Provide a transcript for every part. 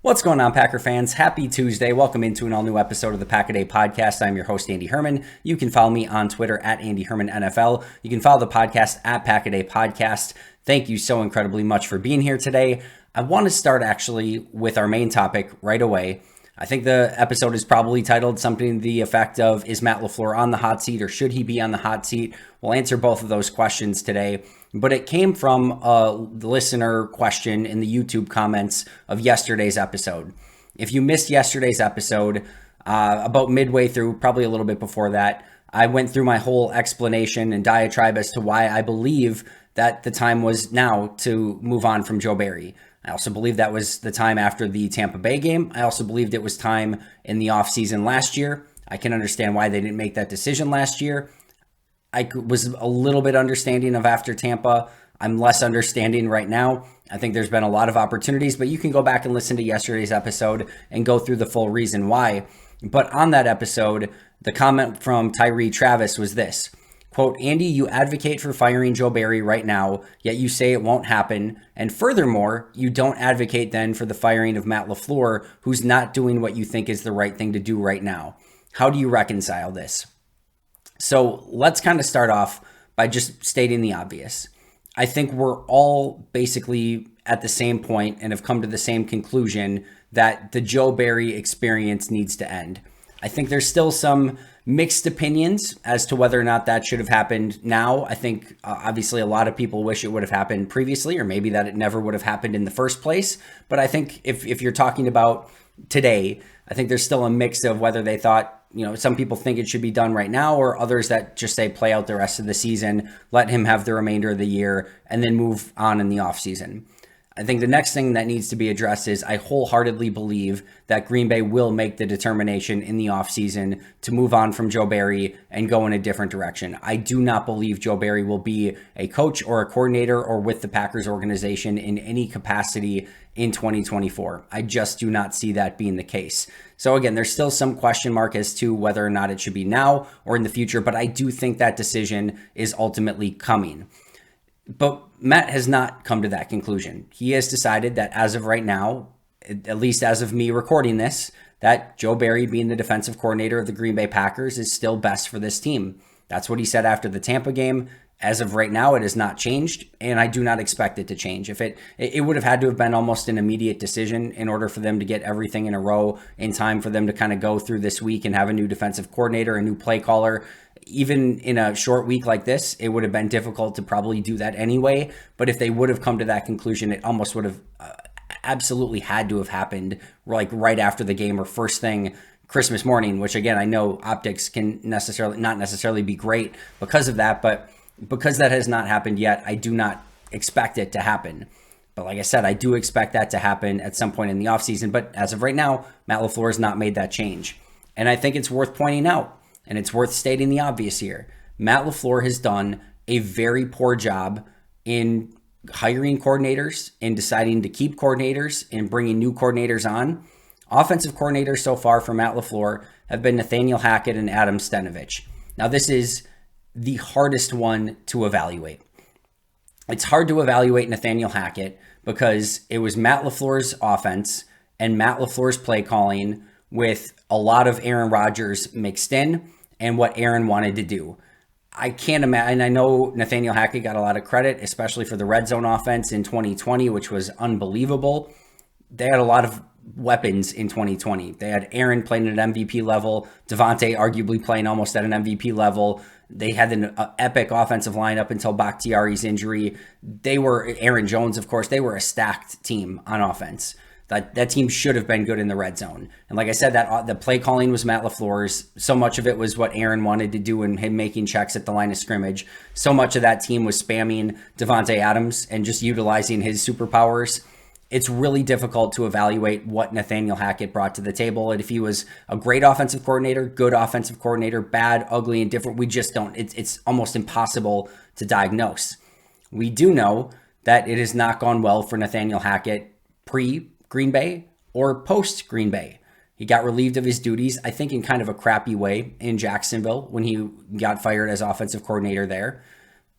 What's going on, Packer fans? Happy Tuesday. Welcome into an all-new episode of the Pack-A-Day Podcast. I'm your host, Andy Herman. You can follow me on Twitter at Andy Herman NFL. You can follow the podcast at Pack-A-Day Podcast. Thank you so incredibly much for being here today. I want to start actually with our main topic right away. I think the episode is probably titled something to the effect of, is Matt LaFleur on the hot seat or should he be on the hot seat? We'll answer both of those questions today. But it came from a listener question in the YouTube comments of yesterday's episode. If you missed yesterday's episode, about midway through, probably a little bit before that, I went through my whole explanation and diatribe as to why I believe that the time was now to move on from Joe Barry. I also believe that was the time after the Tampa Bay game. I also believed it was time in the offseason last year. I can understand why they didn't make that decision last year. I was a little bit understanding of after Tampa. I'm less understanding right now. I think there's been a lot of opportunities, but you can go back and listen to yesterday's episode and go through the full reason why. But on that episode, the comment from Tyree Travis was this, quote, Andy, you advocate for firing Joe Barry right now, yet you say it won't happen. And furthermore, you don't advocate then for the firing of Matt LaFleur, who's not doing what you think is the right thing to do right now. How do you reconcile this? So let's kind of start off by just stating the obvious. I think we're all basically at the same point and have come to the same conclusion that the Joe Barry experience needs to end. I think there's still some mixed opinions as to whether or not that should have happened now. I think obviously a lot of people wish it would have happened previously, or maybe that it never would have happened in the first place. But I think if you're talking about today, I think there's still a mix of whether they thought, some people think it should be done right now, or others that just say play out the rest of the season, let him have the remainder of the year, and then move on in the offseason. I think the next thing that needs to be addressed is I wholeheartedly believe that Green Bay will make the determination in the offseason to move on from Joe Barry and go in a different direction. I do not believe Joe Barry will be a coach or a coordinator or with the Packers organization in any capacity in 2024. I just do not see that being the case. So again, there's still some question mark as to whether or not it should be now or in the future, but I do think that decision is ultimately coming. But Matt has not come to that conclusion. He has decided that as of right now, at least as of me recording this, that Joe Barry being the defensive coordinator of the Green Bay Packers is still best for this team. That's what he said after the Tampa game. As of right now, it has not changed, and I do not expect it to change. If it would have had to have been almost an immediate decision in order for them to get everything in a row in time for them to kind of go through this week and have a new defensive coordinator, a new play caller. Even in a short week like this, it would have been difficult to probably do that anyway. But if they would have come to that conclusion, it almost would have absolutely had to have happened like right after the game or first thing Christmas morning, which again, I know optics can not necessarily be great because of that, but because that has not happened yet, I do not expect it to happen. But like I said, I do expect that to happen at some point in the offseason. But as of right now, Matt LaFleur has not made that change. And I think it's worth pointing out, and it's worth stating the obvious here. Matt LaFleur has done a very poor job in hiring coordinators, in deciding to keep coordinators, and bringing new coordinators on. Offensive coordinators so far for Matt LaFleur have been Nathaniel Hackett and Adam Stenavich. Now, this is the hardest one to evaluate. It's hard to evaluate Nathaniel Hackett because it was Matt LaFleur's offense and Matt LaFleur's play calling with a lot of Aaron Rodgers mixed in and what Aaron wanted to do. I can't imagine. I know Nathaniel Hackett got a lot of credit, especially for the red zone offense in 2020, which was unbelievable. They had a lot of weapons in 2020. They had Aaron playing at an MVP level, Devontae arguably playing almost at an MVP level. They had an epic offensive line up until Bakhtiari's injury. They were, Aaron Jones, of course, they were a stacked team on offense. That team should have been good in the red zone. And like I said, that the play calling was Matt LaFleur's. So much of it was what Aaron wanted to do and him making checks at the line of scrimmage. So much of that team was spamming Devontae Adams and just utilizing his superpowers. It's really difficult to evaluate what Nathaniel Hackett brought to the table. And if he was a great offensive coordinator, good offensive coordinator, bad, ugly, and different, we just don't. It's almost impossible to diagnose. We do know that it has not gone well for Nathaniel Hackett pre-Green Bay or post-Green Bay. He got relieved of his duties, I think in kind of a crappy way in Jacksonville when he got fired as offensive coordinator there.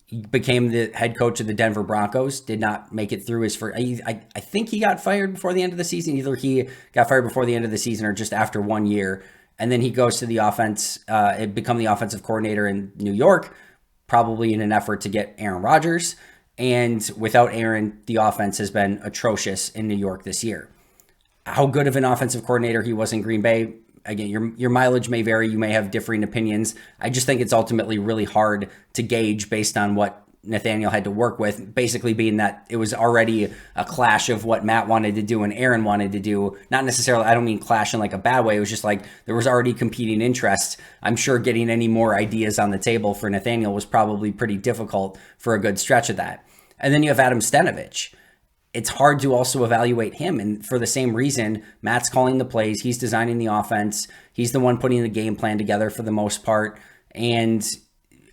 He became the head coach of the Denver Broncos, did not make it through his first. I think he got fired before the end of the season. Either he got fired before the end of the season or just after 1 year. And then he goes to the offense, become the offensive coordinator in New York, probably in an effort to get Aaron Rodgers. And without Aaron, the offense has been atrocious in New York this year. How good of an offensive coordinator he was in Green Bay, again, your mileage may vary. You may have differing opinions. I just think it's ultimately really hard to gauge based on what Nathaniel had to work with, basically being that it was already a clash of what Matt wanted to do and Aaron wanted to do. Not necessarily, I don't mean clash in like a bad way. It was just like there was already competing interests. I'm sure getting any more ideas on the table for Nathaniel was probably pretty difficult for a good stretch of that. And then you have Adam Stenavich. It's hard to also evaluate him. And for the same reason, Matt's calling the plays. He's designing the offense. He's the one putting the game plan together for the most part. And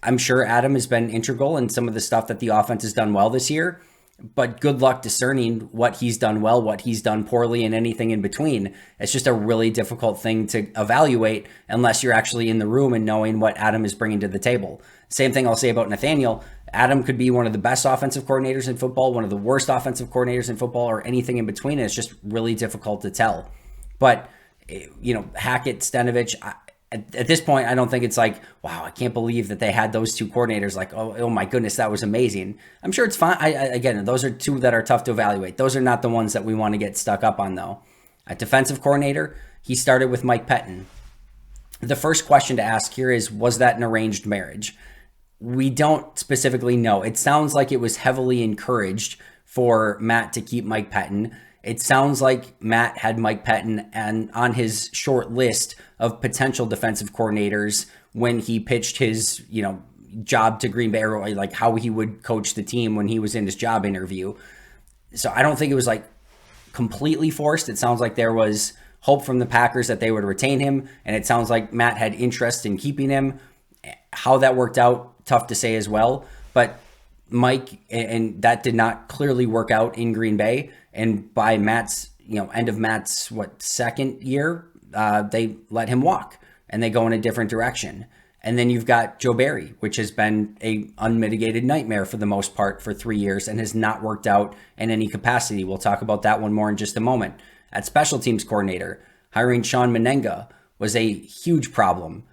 I'm sure Adam has been integral in some of the stuff that the offense has done well this year. But good luck discerning what he's done well, what he's done poorly, and anything in between. It's just a really difficult thing to evaluate unless you're actually in the room and knowing what Adam is bringing to the table. Same thing I'll say about Nathaniel. Adam could be one of the best offensive coordinators in football, one of the worst offensive coordinators in football, or anything in between. It's just really difficult to tell. But, Hackett, Stenavich, at this point, I don't think it's like, wow, I can't believe that they had those two coordinators. Like, oh my goodness, that was amazing. I'm sure it's fine. Again, those are two that are tough to evaluate. Those are not the ones that we want to get stuck up on, though. At defensive coordinator, he started with Mike Pettin. The first question to ask here is, was that an arranged marriage? We don't specifically know. It sounds like it was heavily encouraged for Matt to keep Mike Pettin. It sounds like Matt had Mike Pettin on his short list of potential defensive coordinators when he pitched his, job to Green Bay, or like how he would coach the team when he was in his job interview. So I don't think it was like completely forced. It sounds like there was hope from the Packers that they would retain him, and it sounds like Matt had interest in keeping him. How that worked out, tough to say as well. But Mike, and that did not clearly work out in Green Bay. And by Matt's, end of Matt's, second year, they let him walk and they go in a different direction. And then you've got Joe Barry, which has been a unmitigated nightmare for the most part for 3 years and has not worked out in any capacity. We'll talk about that one more in just a moment. At special teams coordinator, hiring Sean Menenga was a huge problem.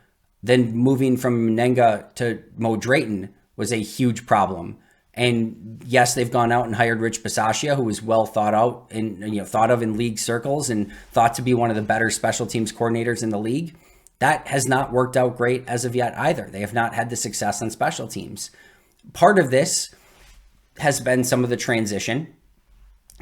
Then moving from Menenga to Mo Drayton was a huge problem. And yes, they've gone out and hired Rich Bisaccia, who was well thought out and thought of in league circles and thought to be one of the better special teams coordinators in the league. That has not worked out great as of yet either. They have not had the success on special teams. Part of this has been some of the transition,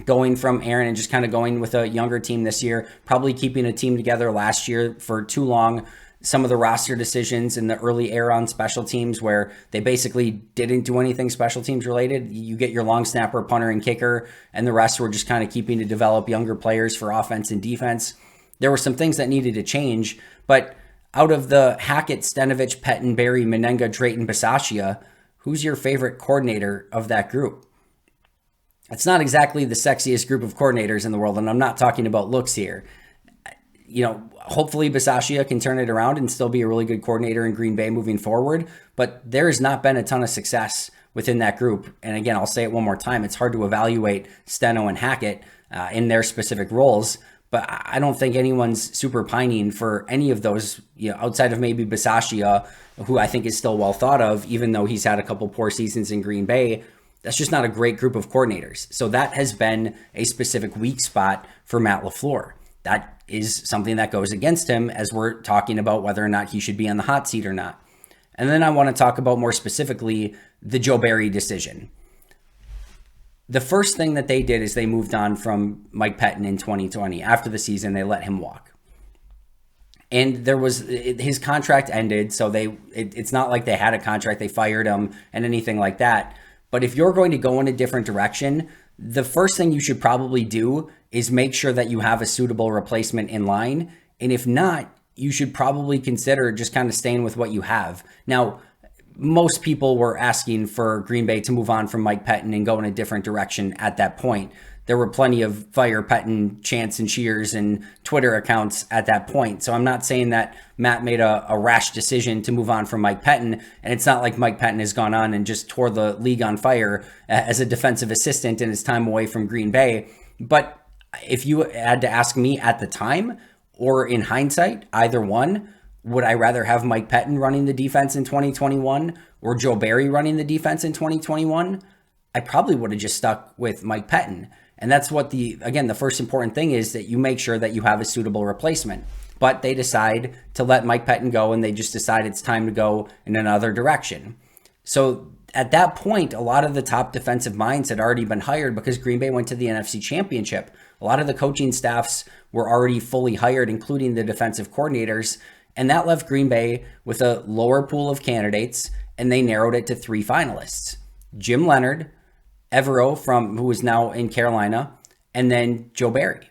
going from Aaron and just kind of going with a younger team this year, probably keeping a team together last year for too long. Some of the roster decisions in the early era on special teams where they basically didn't do anything special teams related. You get your long snapper, punter, and kicker, and the rest were just kind of keeping to develop younger players for offense and defense. There were some things that needed to change, but out of the Hackett, Stenavich, Pettin, Barry, Menenga, Drayton, Bisaccia, who's your favorite coordinator of that group? It's not exactly the sexiest group of coordinators in the world, and I'm not talking about looks here. Hopefully Bisaccia can turn it around and still be a really good coordinator in Green Bay moving forward, but there has not been a ton of success within that group. And again, I'll say it one more time, it's hard to evaluate Steno and Hackett in their specific roles, but I don't think anyone's super pining for any of those, outside of maybe Bisaccia, who I think is still well thought of, even though he's had a couple poor seasons in Green Bay. That's just not a great group of coordinators. So that has been a specific weak spot for Matt LaFleur. That is something that goes against him as we're talking about whether or not he should be on the hot seat or not. And then I want to talk about more specifically the Joe Barry decision. The first thing that they did is they moved on from Mike Pettin in 2020. After the season, they let him walk. And his contract ended, so it's not like they had a contract, they fired him and anything like that. But if you're going to go in a different direction, the first thing you should probably do is make sure that you have a suitable replacement in line. And if not, you should probably consider just kind of staying with what you have. Now, most people were asking for Green Bay to move on from Mike Pettin and go in a different direction at that point. there were plenty of fire Pettine chants and cheers and Twitter accounts at that point. So I'm not saying that Matt made a rash decision to move on from Mike Pettine. And it's not like Mike Pettine has gone on and just tore the league on fire as a defensive assistant in his time away from Green Bay. But if you had to ask me at the time or in hindsight, either one, would I rather have Mike Pettine running the defense in 2021 or Joe Barry running the defense in 2021? I probably would have just stuck with Mike Pettine. And that's what the first important thing is, that you make sure that you have a suitable replacement. But they decide to let Mike Pettine go, and they just decide it's time to go in another direction. So at that point, a lot of the top defensive minds had already been hired because Green Bay went to the NFC Championship. A lot of the coaching staffs were already fully hired, including the defensive coordinators. And that left Green Bay with a lower pool of candidates, and they narrowed it to 3 finalists: Jim Leonhard, Evero, who is now in Carolina, and then Joe Barry.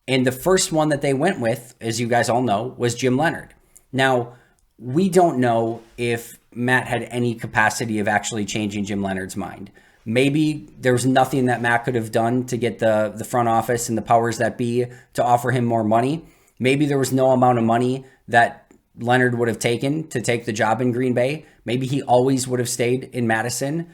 And the first one that they went with, as you guys all know, was Jim Leonhard. Now, we don't know if Matt had any capacity of actually changing Jim Leonhard's mind. Maybe there was nothing that Matt could have done to get the front office and the powers that be to offer him more money. Maybe there was no amount of money that Leonhard would have taken to take the job in Green Bay. Maybe he always would have stayed in Madison.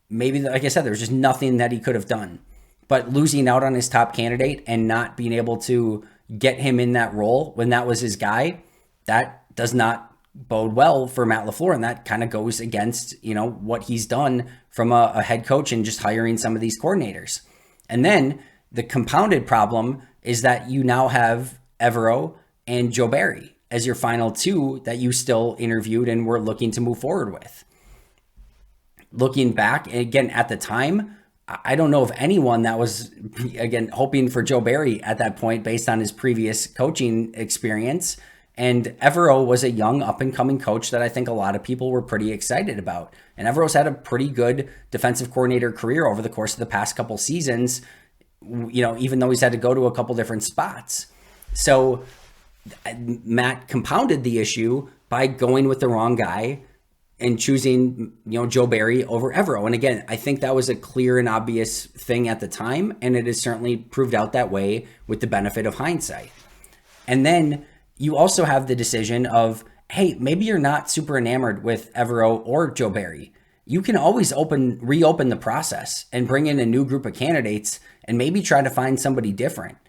Maybe, like I said, there was just nothing that he could have done. But losing out on his top candidate and not being able to get him in that role when that was his guy, that does not bode well for Matt LaFleur. And that kind of goes against, what he's done from a head coach and just hiring some of these coordinators. And then the compounded problem is that you now have Evero and Joe Barry as your final 2 that you still interviewed and were looking to move forward with. Looking back, again, at the time, I don't know of anyone that was, again, hoping for Joe Barry at that point based on his previous coaching experience. And Evero was a young up-and-coming coach that I think a lot of people were pretty excited about. And Evero's had a pretty good defensive coordinator career over the course of the past couple seasons, even though he's had to go to a couple different spots. So Matt compounded the issue by going with the wrong guy and choosing, Joe Barry over Evero. And again, I think that was a clear and obvious thing at the time, and it has certainly proved out that way with the benefit of hindsight. And then you also have the decision of, hey, maybe you're not super enamored with Evero or Joe Barry. You can always reopen the process and bring in a new group of candidates and maybe try to find somebody different.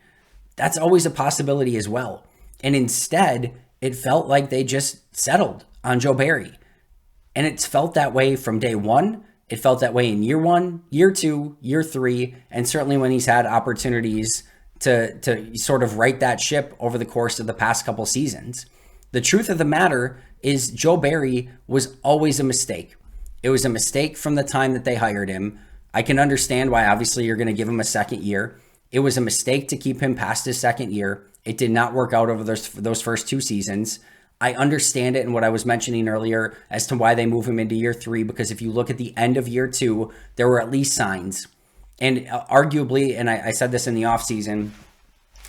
That's always a possibility as well. And instead, it felt like they just settled on Joe Barry. And it's felt that way from day one. It felt that way in year 1, year 2, year 3, and certainly when he's had opportunities to sort of right that ship over the course of the past couple seasons. The truth of the matter is Joe Barry was always a mistake. It was a mistake from the time that they hired him. I can understand why obviously you're going to give him a second year. It was a mistake to keep him past his second year. It did not work out over those first 2 seasons. I understand it and what I was mentioning earlier as to why they move him into year 3, because if you look at the end of year 2, there were at least signs. And arguably, and I said this in the offseason,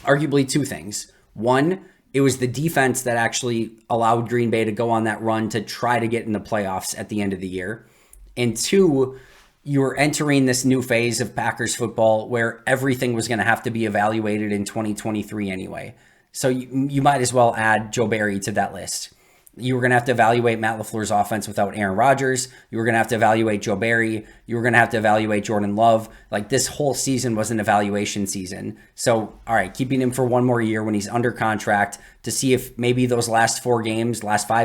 arguably 2 things. One, it was the defense that actually allowed Green Bay to go on that run to try to get in the playoffs at the end of the year. And 2, you were entering this new phase of Packers football where everything was going to have to be evaluated in 2023 anyway. So you might as well add Joe Barry to that list. You were going to have to evaluate Matt LaFleur's offense without Aaron Rodgers. You were going to have to evaluate Joe Barry. You were going to have to evaluate Jordan Love. Like, this whole season was an evaluation season. So, all right, keeping him for one more year when he's under contract to see if maybe those last 5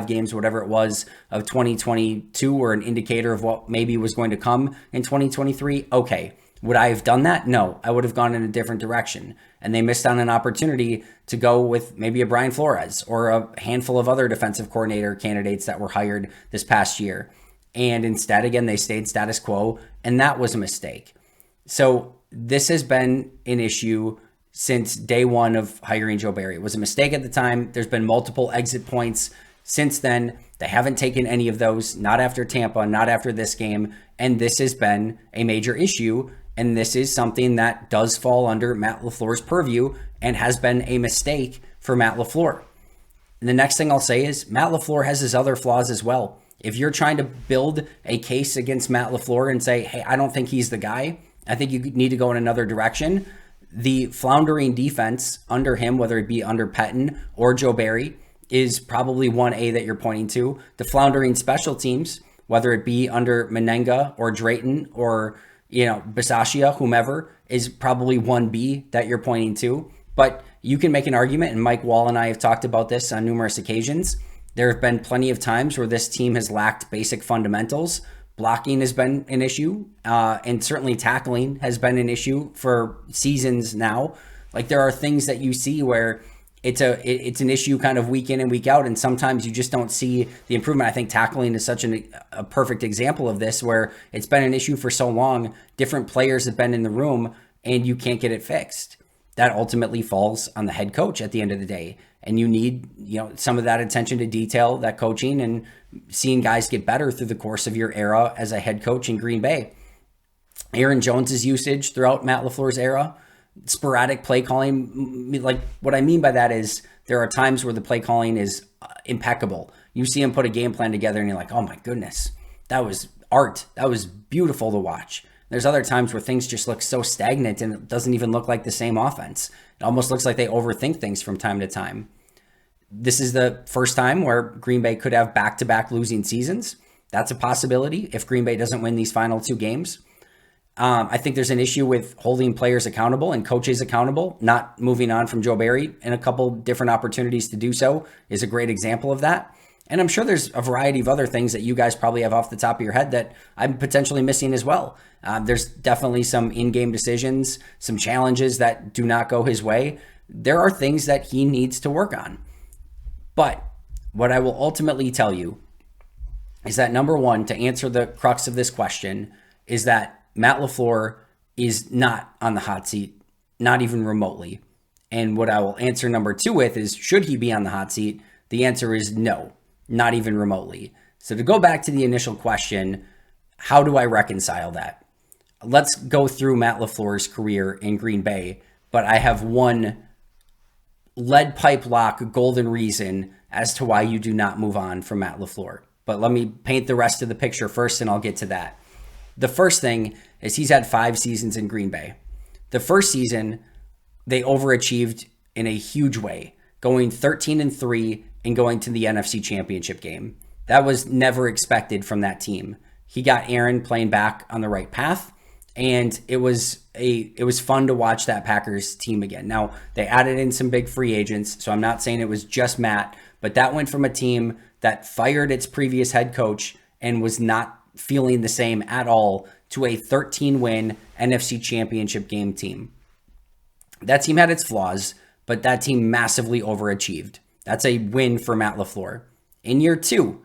games, whatever it was, of 2022 were an indicator of what maybe was going to come in 2023. Okay. Would I have done that? No, I would have gone in a different direction. And they missed on an opportunity to go with maybe a Brian Flores or a handful of other defensive coordinator candidates that were hired this past year. And instead, again, they stayed status quo, and that was a mistake. So this has been an issue since day one of hiring Joe Barry. It was a mistake at the time. There's been multiple exit points since then. They haven't taken any of those, not after Tampa, not after this game. And this has been a major issue. And this is something that does fall under Matt LaFleur's purview and has been a mistake for Matt LaFleur. And the next thing I'll say is Matt LaFleur has his other flaws as well. If you're trying to build a case against Matt LaFleur and say, hey, I don't think he's the guy, I think you need to go in another direction. The floundering defense under him, whether it be under Pettin or Joe Barry, is probably 1A that you're pointing to. The floundering special teams, whether it be under Menenga or Drayton or, Bisaccia, whomever, is probably 1B that you're pointing to. But you can make an argument, and Mike Wall and I have talked about this on numerous occasions. There have been plenty of times where this team has lacked basic fundamentals. Blocking has been an issue, and certainly tackling has been an issue for seasons now. Like, there are things that you see where it's an issue kind of week in and week out, and sometimes you just don't see the improvement. I think tackling is such a perfect example of this, where it's been an issue for so long. Different players have been in the room, and you can't get it fixed. That ultimately falls on the head coach at the end of the day. And you need, some of that attention to detail, that coaching, and seeing guys get better through the course of your era as a head coach in Green Bay. Aaron Jones's usage throughout Matt LaFleur's era, sporadic play calling. Like, what I mean by that is there are times where the play calling is impeccable. You see him put a game plan together and you're like, oh my goodness, that was art. That was beautiful to watch. There's other times where things just look so stagnant and it doesn't even look like the same offense. It almost looks like they overthink things from time to time. This is the first time where Green Bay could have back-to-back losing seasons. That's a possibility if Green Bay doesn't win these final two games. I think there's an issue with holding players accountable and coaches accountable, not moving on from Joe Barry, and a couple different opportunities to do so is a great example of that. And I'm sure there's a variety of other things that you guys probably have off the top of your head that I'm potentially missing as well. There's definitely some in-game decisions, some challenges that do not go his way. There are things that he needs to work on. But what I will ultimately tell you is that, number one, to answer the crux of this question, is that Matt LaFleur is not on the hot seat, not even remotely. And what I will answer number two with is, should he be on the hot seat? The answer is no, not even remotely. So to go back to the initial question, how do I reconcile that? Let's go through Matt LaFleur's career in Green Bay, but I have one lead pipe lock golden reason as to why you do not move on from Matt LaFleur. But let me paint the rest of the picture first, and I'll get to that. The first thing is he's had 5 seasons in Green Bay. The first season, they overachieved in a huge way, going 13-3 and going to the NFC Championship game. That was never expected from that team. He got Aaron playing back on the right path, and it was fun to watch that Packers team again. Now, they added in some big free agents, so I'm not saying it was just Matt, but that went from a team that fired its previous head coach and was not feeling the same at all to a 13-win NFC Championship game team. That team had its flaws, but that team massively overachieved. That's a win for Matt LaFleur. In year 2,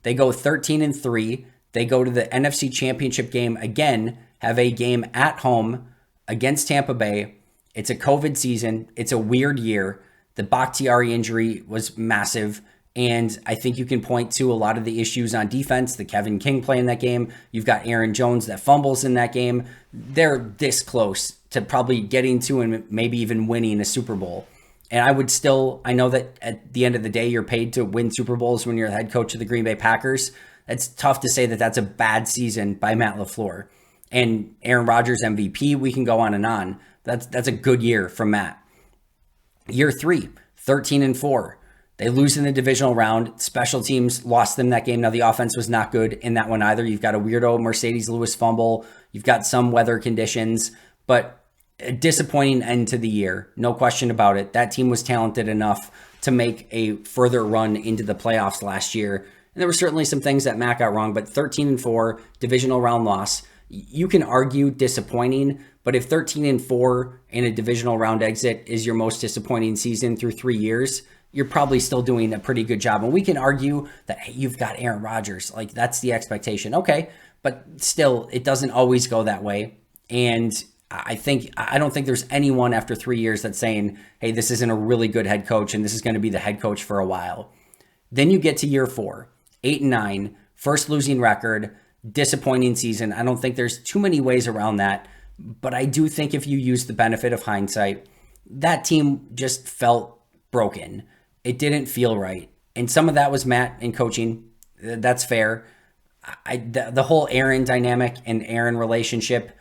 they go 13-3. They go to the NFC Championship game again, have a game at home against Tampa Bay. It's a COVID season. It's a weird year. The Bakhtiari injury was massive. And I think you can point to a lot of the issues on defense. The Kevin King play in that game. You've got Aaron Jones that fumbles in that game. They're this close to probably getting to and maybe even winning a Super Bowl. And I know that at the end of the day, you're paid to win Super Bowls when you're the head coach of the Green Bay Packers. It's tough to say that that's a bad season by Matt LaFleur. And Aaron Rodgers MVP, we can go on and on. That's a good year from Matt. Year 3, 13-4. They lose in the divisional round. Special teams lost them that game. Now, the offense was not good in that one either. You've got a weirdo Mercedes Lewis fumble. You've got some weather conditions, but a disappointing end to the year. No question about it. That team was talented enough to make a further run into the playoffs last year. And there were certainly some things that Matt got wrong, but 13-4, divisional round loss. You can argue disappointing, but if 13-4 in a divisional round exit is your most disappointing season through 3 years, you're probably still doing a pretty good job. And we can argue that, hey, you've got Aaron Rodgers. Like, that's the expectation. Okay, but still, it doesn't always go that way. And I don't think there's anyone after 3 years that's saying, hey, this isn't a really good head coach and this is going to be the head coach for a while. Then you get to year 4, 8-9, first losing record, disappointing season. I don't think there's too many ways around that. But I do think if you use the benefit of hindsight, that team just felt broken. It didn't feel right. And some of that was Matt in coaching. That's fair. The whole Aaron dynamic and Aaron relationship,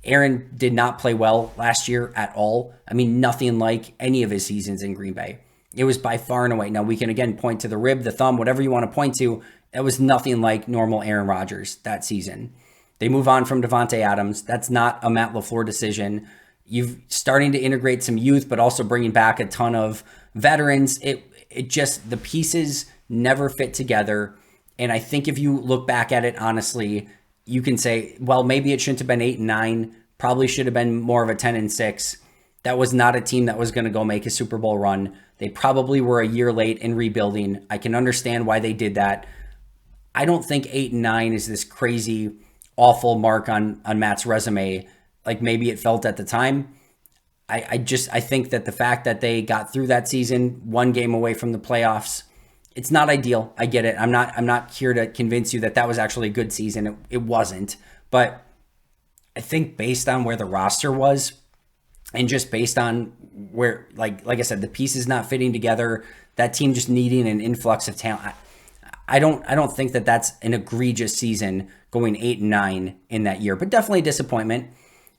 Aaron did not play well last year at all. I mean, nothing like any of his seasons in Green Bay. It was by far and away. Now, we can again point to the rib, the thumb, whatever you want to point to. It was nothing like normal Aaron Rodgers that season. They move on from Devontae Adams. That's not a Matt LaFleur decision. You've starting to integrate some youth, but also bringing back a ton of veterans. It just, the pieces never fit together. And I think if you look back at it honestly, you can say, well, maybe it shouldn't have been 8-9. Probably should have been more of a 10-6. That was not a team that was going to go make a Super Bowl run. They probably were a year late in rebuilding. I can understand why they did that. I don't think 8-9 is this crazy, awful mark on Matt's resume, like maybe it felt at the time. I think that the fact that they got through that season, one game away from the playoffs, it's not ideal. I get it. I'm not here to convince you that that was actually a good season. It wasn't. But I think based on where the roster was and just based on where, like I said, the pieces not fitting together, that team just needing an influx of talent, I don't think that that's an egregious season going 8-9 in that year, but definitely a disappointment.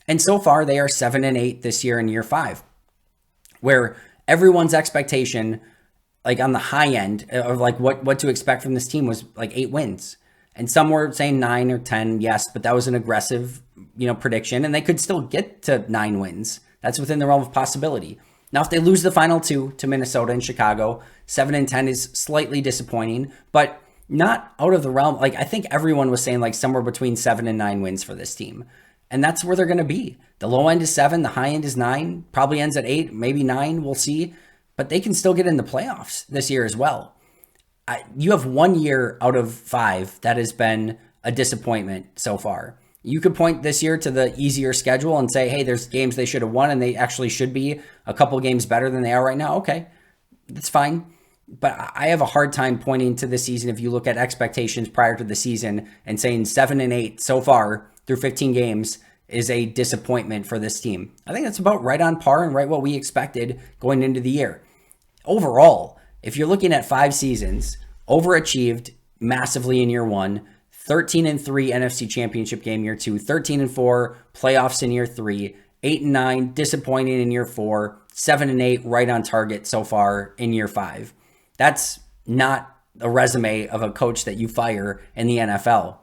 And so far they are 7-8 this year in year 5, where everyone's expectation, like on the high end of like what to expect from this team, was like 8 wins. And some were saying 9 or 10, yes, but that was an aggressive, prediction, and they could still get to 9 wins. That's within the realm of possibility. Now, if they lose the final 2 to Minnesota and Chicago, 7-10 is slightly disappointing, but not out of the realm. Like, I think everyone was saying like somewhere between 7 and 9 wins for this team. And that's where they're going to be. The low end is 7, the high end is 9, probably ends at 8, maybe 9, we'll see. But they can still get in the playoffs this year as well. You have 1 year out of 5 that has been a disappointment so far. You could point this year to the easier schedule and say, hey, there's games they should have won and they actually should be a couple games better than they are right now. Okay, that's fine. But I have a hard time pointing to this season if you look at expectations prior to the season and saying 7-8 so far through 15 games is a disappointment for this team. I think that's about right on par and right what we expected going into the year. Overall, if you're looking at 5 seasons, overachieved massively in year 1, 13-3 NFC Championship game year 2, 13-4 playoffs in year 3, 8-9 disappointing in year 4, 7-8 right on target so far in year 5. That's not a resume of a coach that you fire in the NFL.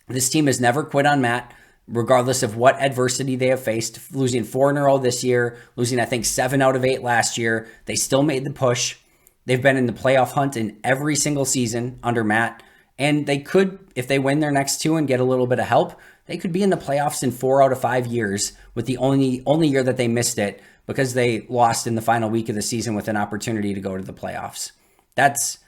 This team has never quit on Matt, regardless of what adversity they have faced, losing 4 in a row this year, losing I think 7 out of 8 last year. They still made the push. They've been in the playoff hunt in every single season under Matt. And they could, if they win their next 2 and get a little bit of help, they could be in the playoffs in 4 out of 5 years, with the only year that they missed it because they lost in the final week of the season with an opportunity to go to the playoffs. That's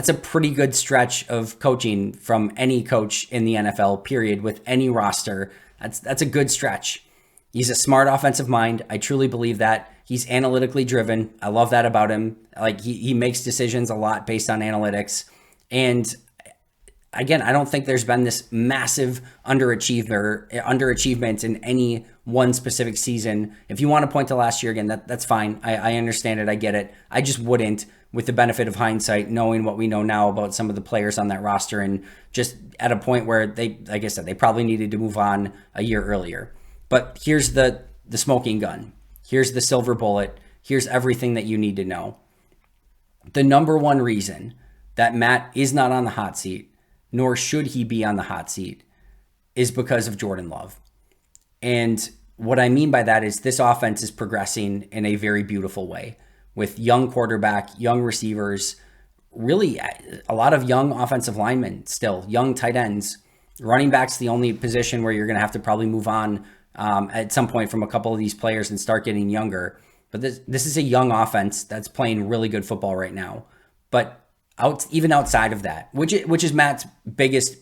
a pretty good stretch of coaching from any coach in the NFL, period, with any roster. That's a good stretch. He's a smart offensive mind. I truly believe that. He's analytically driven. I love that about him. Like he makes decisions a lot based on analytics. And again, I don't think there's been this massive underachievement in any one specific season. If you want to point to last year again, that's fine. I understand it. I get it. I just wouldn't, with the benefit of hindsight, knowing what we know now about some of the players on that roster, and just at a point where they, like I said, they probably needed to move on a year earlier. But here's the smoking gun. Here's the silver bullet. Here's everything that you need to know. The number one reason that Matt is not on the hot seat, nor should he be on the hot seat, is because of Jordan Love. And what I mean by that is this offense is progressing in a very beautiful way, with young quarterback, young receivers, really a lot of young offensive linemen still, young tight ends. Running back's the only position where you're going to have to probably move on at some point from a couple of these players and start getting younger. But this is a young offense that's playing really good football right now. But even outside of that, which is Matt's biggest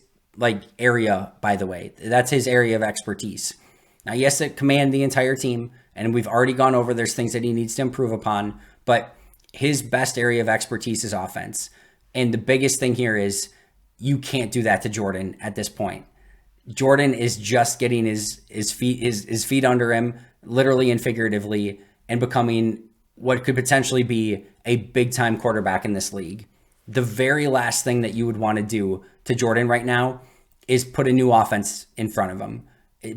area, by the way, that's his area of expertise. Now, he has to command the entire team, and we've already gone over there's things that he needs to improve upon, but his best area of expertise is offense. And the biggest thing here is you can't do that to Jordan at this point. Jordan is just getting his feet under him, literally and figuratively, and becoming what could potentially be a big-time quarterback in this league. The very last thing that you would want to do to Jordan right now is put a new offense in front of him.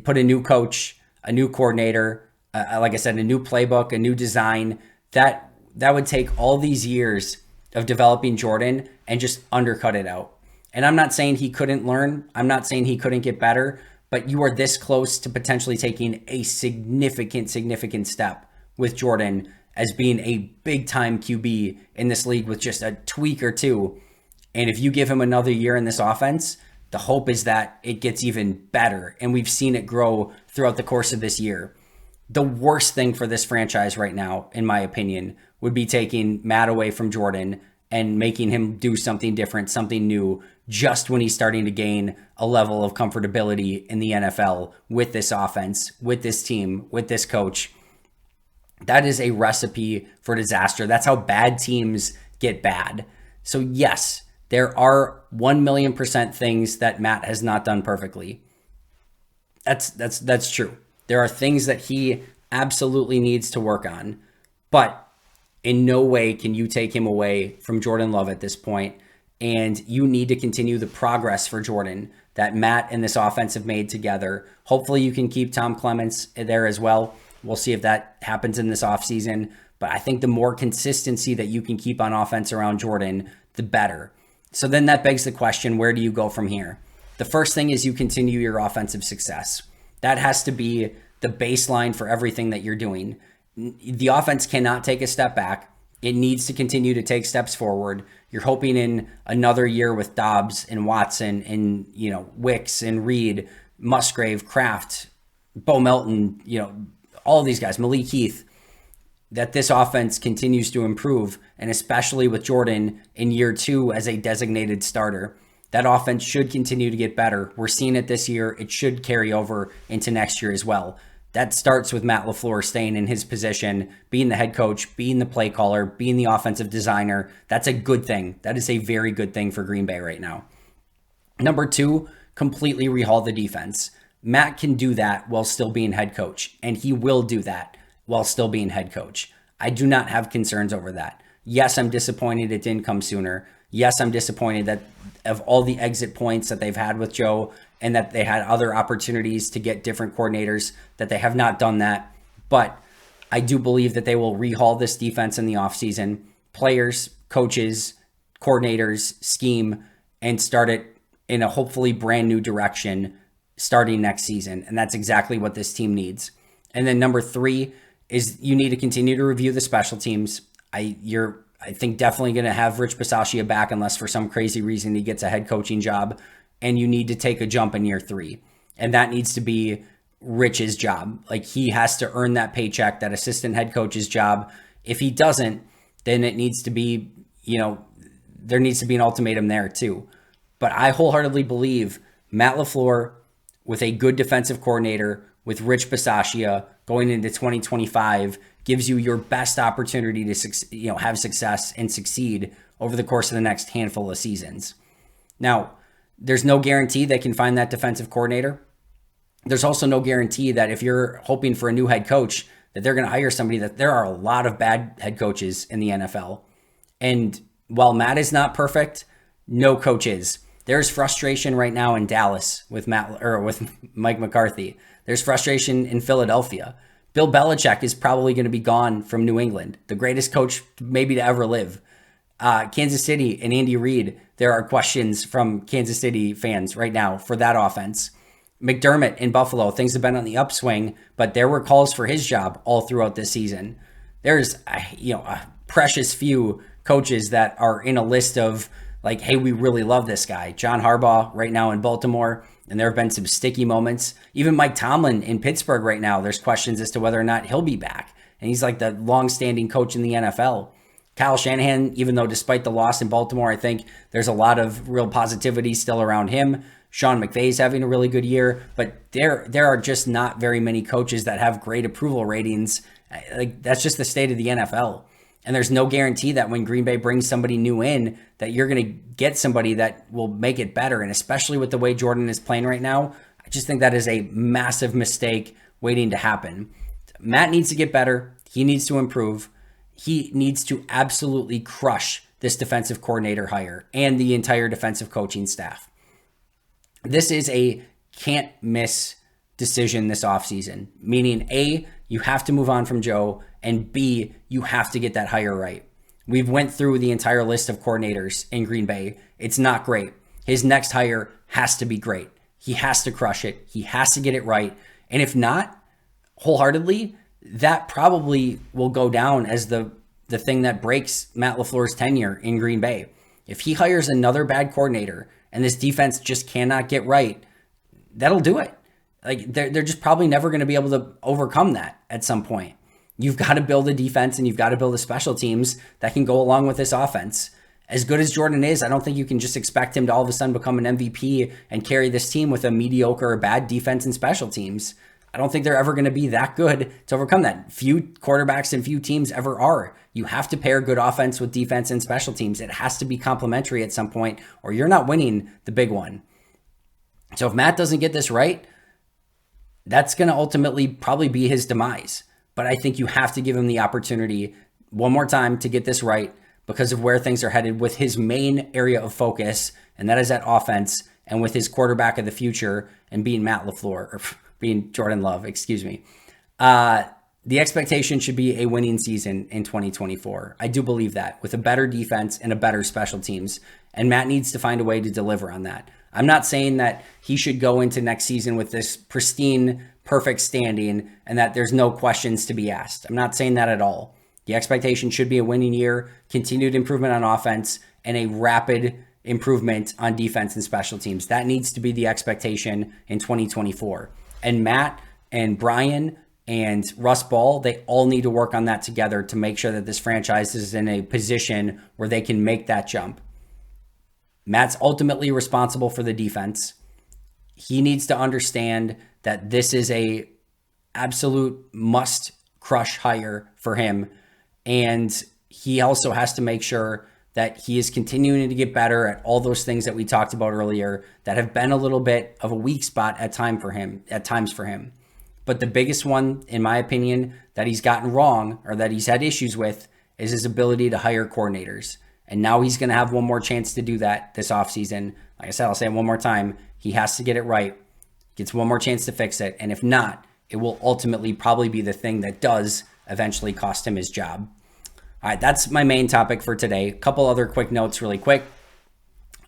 Put a new coach, a new coordinator, like I said, a new playbook, a new design, that would take all these years of developing Jordan and just undercut it out. And I'm not saying he couldn't learn. I'm not saying he couldn't get better, but you are this close to potentially taking a significant step with Jordan as being a big time QB in this league with just a tweak or two. And if you give him another year in this offense, the hope is that it gets even better. And we've seen it grow throughout the course of this year. The worst thing for this franchise right now, in my opinion, would be taking Matt away from Jordan and making him do something different, something new, just when he's starting to gain a level of comfortability in the NFL with this offense, with this team, with this coach. That is a recipe for disaster. That's how bad teams get bad. So yes, there are 1,000,000% things that Matt has not done perfectly. That's true. There are things that he absolutely needs to work on, but in no way can you take him away from Jordan Love at this point. And you need to continue the progress for Jordan that Matt and this offense have made together. Hopefully you can keep Tom Clements there as well. We'll see if that happens in this offseason. But I think the more consistency that you can keep on offense around Jordan, the better. So then that begs the question, where do you go from here? The first thing is you continue your offensive success. That has to be the baseline for everything that you're doing. The offense cannot take a step back. It needs to continue to take steps forward. You're hoping in another year with Dobbs and Watson and, Wicks and Reed, Musgrave, Kraft, Bo Melton, all of these guys, Malik Heath, that this offense continues to improve, and especially with Jordan in year 2 as a designated starter. That offense should continue to get better. We're seeing it this year. It should carry over into next year as well. That starts with Matt LaFleur staying in his position, being the head coach, being the play caller, being the offensive designer. That's a good thing. That is a very good thing for Green Bay right now. Number 2, completely rehaul the defense. Matt can do that while still being head coach, and he will do that while still being head coach. I do not have concerns over that. Yes, I'm disappointed it didn't come sooner. Yes, I'm disappointed that of all the exit points that they've had with Joe and that they had other opportunities to get different coordinators, that they have not done that. But I do believe that they will rehaul this defense in the offseason. Players, coaches, coordinators, scheme, and start it in a hopefully brand new direction starting next season. And that's exactly what this team needs. And then number 3 is you need to continue to review the special teams. I think definitely going to have Rich Bisaccia back unless for some crazy reason he gets a head coaching job, and you need to take a jump in year 3. And that needs to be Rich's job. Like, he has to earn that paycheck, that assistant head coach's job. If he doesn't, then it needs to be, there needs to be an ultimatum there too. But I wholeheartedly believe Matt LaFleur with a good defensive coordinator, with Rich Bisaccia going into 2025, gives you your best opportunity to have success and succeed over the course of the next handful of seasons. Now, there's no guarantee they can find that defensive coordinator. There's also no guarantee that if you're hoping for a new head coach, that they're going to hire somebody. That there are a lot of bad head coaches in the NFL. And while Matt is not perfect, no coach is. There's frustration right now in Dallas with Mike McCarthy. There's frustration in Philadelphia. Bill Belichick is probably going to be gone from New England, the greatest coach maybe to ever live. Kansas City and Andy Reid, there are questions from Kansas City fans right now for that offense. McDermott in Buffalo, things have been on the upswing, but there were calls for his job all throughout this season. There's a precious few coaches that are in a list of like, hey, we really love this guy. John Harbaugh right now in Baltimore, and there have been some sticky moments. Even Mike Tomlin in Pittsburgh right now, there's questions as to whether or not he'll be back. And he's like the long-standing coach in the NFL. Kyle Shanahan, even though despite the loss in Baltimore, I think there's a lot of real positivity still around him. Sean McVay's having a really good year, but there are just not very many coaches that have great approval ratings. Like, that's just the state of the NFL. And there's no guarantee that when Green Bay brings somebody new in, that you're going to get somebody that will make it better. And especially with the way Jordan is playing right now, I just think that is a massive mistake waiting to happen. Matt needs to get better. He needs to improve. He needs to absolutely crush this defensive coordinator hire and the entire defensive coaching staff. This is a can't miss decision this offseason, meaning A, you have to move on from Joe, and B, you have to get that hire right. We've went through the entire list of coordinators in Green Bay. It's not great. His next hire has to be great. He has to crush it. He has to get it right. And if not, wholeheartedly, that probably will go down as the thing that breaks Matt LaFleur's tenure in Green Bay. If he hires another bad coordinator and this defense just cannot get right, that'll do it. Like they're just probably never going to be able to overcome that at some point. You've got to build a defense and you've got to build a special teams that can go along with this offense. As good as Jordan is, I don't think you can just expect him to all of a sudden become an MVP and carry this team with a mediocre or bad defense and special teams. I don't think they're ever going to be that good to overcome that. Few quarterbacks and few teams ever are. You have to pair good offense with defense and special teams. It has to be complementary at some point, or you're not winning the big one. So if Matt doesn't get this right, that's going to ultimately probably be his demise. But I think you have to give him the opportunity one more time to get this right because of where things are headed with his main area of focus, and that is that offense, and with his quarterback of the future and being Matt LaFleur, or being Jordan Love, excuse me. The expectation should be a winning season in 2024. I do believe that, with a better defense and a better special teams. And Matt needs to find a way to deliver on that. I'm not saying that he should go into next season with this pristine, perfect standing and that there's no questions to be asked. I'm not saying that at all. The expectation should be a winning year, continued improvement on offense, and a rapid improvement on defense and special teams. That needs to be the expectation in 2024. And Matt and Brian and Russ Ball, they all need to work on that together to make sure that this franchise is in a position where they can make that jump. Matt's ultimately responsible for the defense. He needs to understand that this is a absolute must crush hire for him. And he also has to make sure that he is continuing to get better at all those things that we talked about earlier that have been a little bit of a weak spot at times for him. But the biggest one, in my opinion, that he's gotten wrong or that he's had issues with is his ability to hire coordinators. And now he's going to have one more chance to do that this offseason. Like I said, I'll say it one more time. He has to get it right. Gets one more chance to fix it. And if not, it will ultimately probably be the thing that does eventually cost him his job. All right, that's my main topic for today. A couple other quick notes really quick.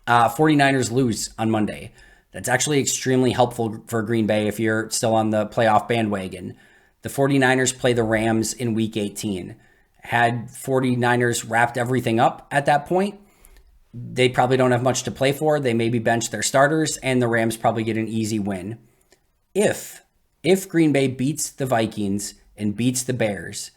49ers lose on Monday. That's actually extremely helpful for Green Bay if you're still on the playoff bandwagon. The 49ers play the Rams in Week 18. Had 49ers wrapped everything up at that point, they probably don't have much to play for. They maybe bench their starters, and the Rams probably get an easy win. If Green Bay beats the Vikings and beats the Bears,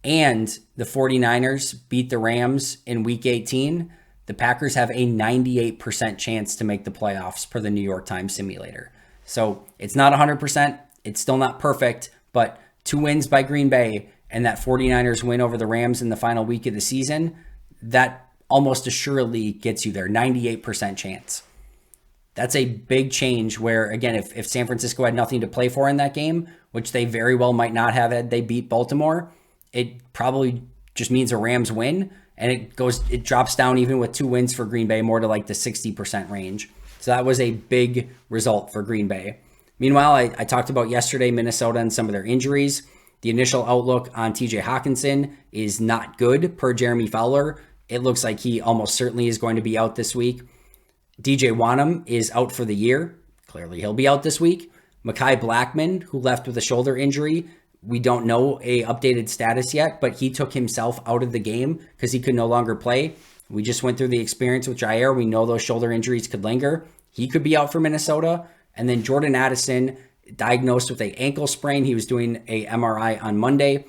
and the 49ers beat the Rams in Week 18, the Packers have a 98% chance to make the playoffs per the New York Times simulator. So it's not 100%. It's still not perfect, but 2 wins by Green Bay and that 49ers win over the Rams in the final week of the season, that almost assuredly gets you there, 98% chance. That's a big change where, again, if San Francisco had nothing to play for in that game, which they very well might not have had they beat Baltimore, it probably just means a Rams win, and it drops down even with 2 wins for Green Bay more to like the 60% range. So that was a big result for Green Bay. Meanwhile, I talked about yesterday Minnesota and some of their injuries. The initial outlook on TJ Hawkinson is not good per Jeremy Fowler. It looks like he almost certainly is going to be out this week. DJ Wanham is out for the year. Clearly he'll be out this week. Mekhi Blackmon, who left with a shoulder injury, we don't know a updated status yet, but he took himself out of the game because he could no longer play. We just went through the experience with Jair. We know those shoulder injuries could linger. He could be out for Minnesota. And then Jordan Addison, diagnosed with an ankle sprain. He was doing a MRI on Monday.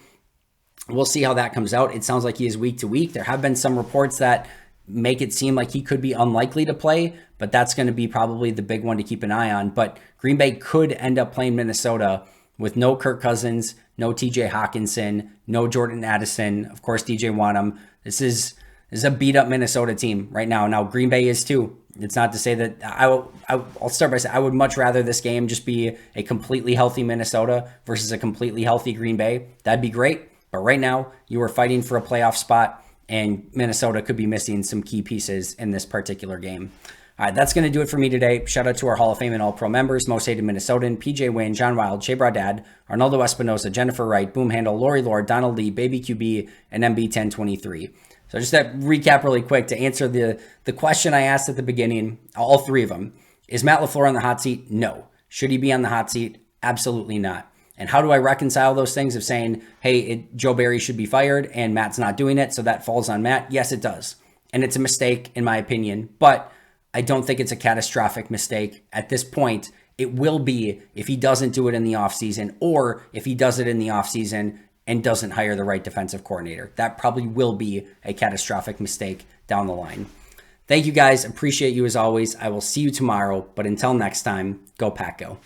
We'll see how that comes out. It sounds like he is week to week. There have been some reports that make it seem like he could be unlikely to play, but that's going to be probably the big one to keep an eye on. But Green Bay could end up playing Minnesota with no Kirk Cousins, no TJ Hawkinson, no Jordan Addison, of course, DJ Wanham. This is a beat up Minnesota team right now. Now Green Bay is too. It's not to say that I'll start by saying I would much rather this game just be a completely healthy Minnesota versus a completely healthy Green Bay. That'd be great. But right now you are fighting for a playoff spot and Minnesota could be missing some key pieces in this particular game. All right, that's going to do it for me today. Shout out to our Hall of Fame and All-Pro members, Most Hated Minnesotan, PJ Wayne, John Wild, Shea Bradad, Arnaldo Espinosa, Jennifer Wright, Boom Handle, Lori Lord, Donald Lee, Baby QB, and MB1023. So just to recap really quick, to answer the question I asked at the beginning, all three of them. Is Matt LaFleur on the hot seat? No. Should he be on the hot seat? Absolutely not. And how do I reconcile those things of saying, hey, Joe Barry should be fired and Matt's not doing it, so that falls on Matt? Yes, it does. And it's a mistake in my opinion, but I don't think it's a catastrophic mistake at this point. It will be if he doesn't do it in the offseason, or if he does it in the offseason and doesn't hire the right defensive coordinator. That probably will be a catastrophic mistake down the line. Thank you guys. Appreciate you as always. I will see you tomorrow. But until next time, go Pack Go.